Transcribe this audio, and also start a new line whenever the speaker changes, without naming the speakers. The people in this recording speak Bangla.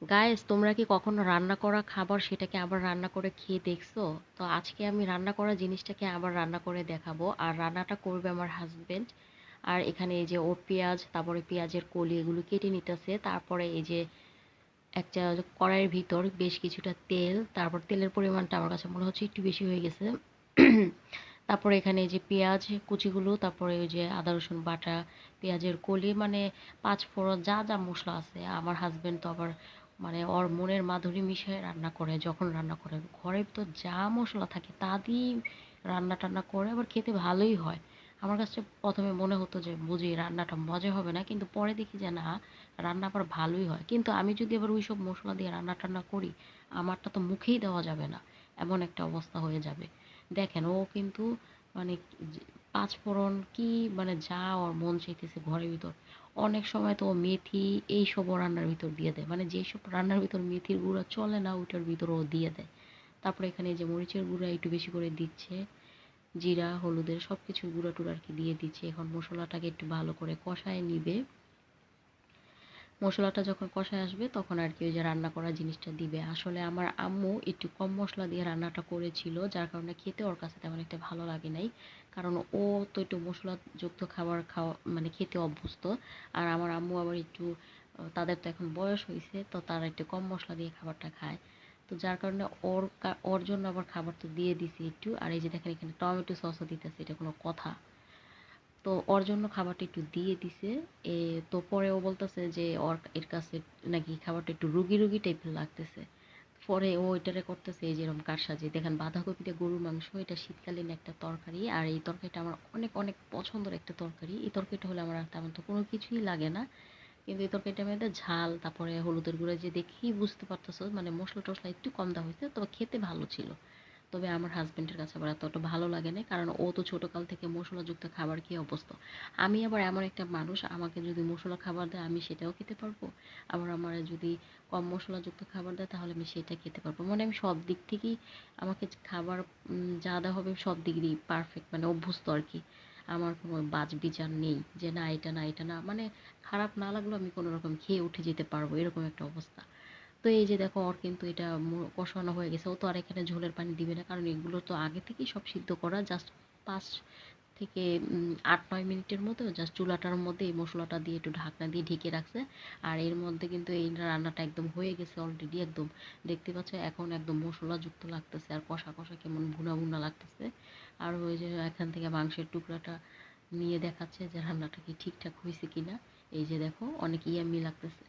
গাইস, তোমরা কি কখনো রান্না করা খাবার সেটাকে আবার রান্না করে খেয়ে দেখছো? তো আজকে আমি রান্না করা জিনিসটাকে আবার রান্না করে দেখাবো। আর রান্নাটা করবে আমার হাজবেন্ড। আর এখানে এই যে ও পেঁয়াজ, তারপরে পেঁয়াজের কলি এগুলো কেটে নিতেছে। তারপরে এই যে একটা কড়াইয়ের ভিতর বেশ কিছুটা তেল, তারপর তেলের পরিমাণটা আমার কাছে মনে হচ্ছে একটু বেশি হয়ে গেছে। তারপরে এখানে এই যে পেঁয়াজ কুচিগুলো, তারপরে ওই যে আদা রসুন বাটা, পেঁয়াজের কলি, মানে পাঁচ ফোড়ন, যা যা মশলা আছে। আমার হাজবেন্ড তো আবার মানে ওর মনের মাধুরী মিশিয়ে রান্না করে, যখন রান্না করে ঘরে তো যা মশলা থাকে তা দিয়েই রান্না টান্না করে, আবার খেতে ভালোই হয়। আমার কাছে প্রথমে মনে হতো যে বুঝি রান্নাটা মজা হবে না, কিন্তু পরে দেখি যে না, রান্না আবার ভালোই হয়। কিন্তু আমি যদি আবার ওই সব মশলা দিয়ে রান্না টান্না করি, আমারটা তো মুখেই দেওয়া যাবে না, এমন একটা অবস্থা হয়ে যাবে। দেখেন ও কিন্তু মানে পাঁচ ফোড়ন কি, মানে যা ওর মন চাইতেছে ঘরের ভিতর। অনেক সময় তো ও মেথি এইসবও রান্নার ভিতর দিয়ে দেয়, মানে যেসব রান্নার ভিতর মেথির গুঁড়া চলে না ওইটার ভিতর ও দিয়ে দেয়। তারপরে এখানে যে মরিচের গুঁড়া একটু বেশি করে দিচ্ছে, জিরা হলুদের সব কিছু গুঁড়া টুড়া আর কি দিয়ে দিচ্ছে। এখন মশলাটাকে একটু ভালো করে কষায় নিবে। মশলাটা যখন কষায় আসবে তখন আর কি ওই যে রান্না করা জিনিসটা দিবে। আসলে আমার আম্মু একটু কম মশলা দিয়ে রান্নাটা করেছিল, যার কারণে খেতে ওর কাছে তেমন একটা ভালো লাগে নাই। কারণ ও তো একটু মশলাযুক্ত খাবার খাওয়া মানে খেতে অভ্যস্ত। আর আমার আম্মু আবার একটু তাদের তো এখন বয়স হয়েছে, তো তারা একটু কম মশলা দিয়ে খাবারটা খায়। তো যার কারণে ওর জন্য আবার খাবার তো দিয়ে দিছি একটু। আর এই যে দেখেন এখানে টমেটো সসও দিতেছে, এটা কোনো কথা? তো ওর জন্য খাবারটা একটু দিয়ে দিছে। এ তো পরে ও বলতেছে যে এর কাছে নাকি খাবারটা একটু রুগী রুগী টাইপের লাগতেছে। পরে ও এটারে করতেছে এই যেরকম কারসাজি। দেখেন বাঁধাকপিতে গরুর মাংস, এটা শীতকালীন একটা তরকারি। আর এই তরকারিটা আমার অনেক অনেক পছন্দের একটা তরকারি। এই তরকারিটা হলে আমার আর তেমন তো কোনো কিছুই লাগে না। কিন্তু এই তরকারিটার মধ্যে ঝাল, তারপরে হলুদের গুঁড়া যে দেখেই বুঝতে পারতেছো, মানে মশলা টশলা একটু কম দেওয়া হয়েছে, তবে খেতে ভালো ছিল। তবে আমার হাজবেন্ডের কাছে আবার এতটা ভালো লাগে না, কারণ ও তো ছোটকাল থেকে মশলাযুক্ত খাবার খেয়ে অভ্যস্ত। আমি আবার এমন একটা মানুষ, আমাকে যদি মশলা খাবার দেয় আমি সেটাও খেতে পারবো। আবার আমার যদি কম মশলাযুক্ত খাবার দেয় তাহলে আমি সেটা খেতে পারবো। মানে আমি সব দিক থেকেই আমাকে খাবার যা দেওয়া হবে সব দিক দিয়েই পারফেক্ট, মানে অভ্যস্ত আর কি। আমার কোনো বাছ বিচার নেই যে না এটা না এটা না, মানে খারাপ না লাগলেও আমি কোনো রকম খেয়ে উঠে যেতে পারবো, এরকম একটা অবস্থা। তো এই যে দেখো ওর কিন্তু এটা কষানো হয়ে গেছে। ও তো আর এখানে ঝোলের পানি দিবে না, কারণ এগুলো তো আগে থেকেই সব সিদ্ধ করা। জাস্ট ৫ থেকে ৮-৯ মিনিটের মতো জাস্ট চুলাটার মধ্যে এই মশলাটা দিয়ে একটু ঢাকনা দিয়ে ঢেকে রাখছে। আর এর মধ্যে কিন্তু এই রান্নাটা একদম হয়ে গেছে অলরেডি। একদম দেখতে পাচ্ছ এখন একদম মশলাযুক্ত লাগতেছে, আর কষা কষা কেমন ভুনা ভুনা লাগতেছে। আর ওই যে এখান থেকে মাংসের টুকরাটা নিয়ে দেখাচ্ছে যে রান্নাটা কি ঠিকঠাক হয়েছে কিনা। এই যে দেখো অনেক ইয়াম্মি লাগতেছে।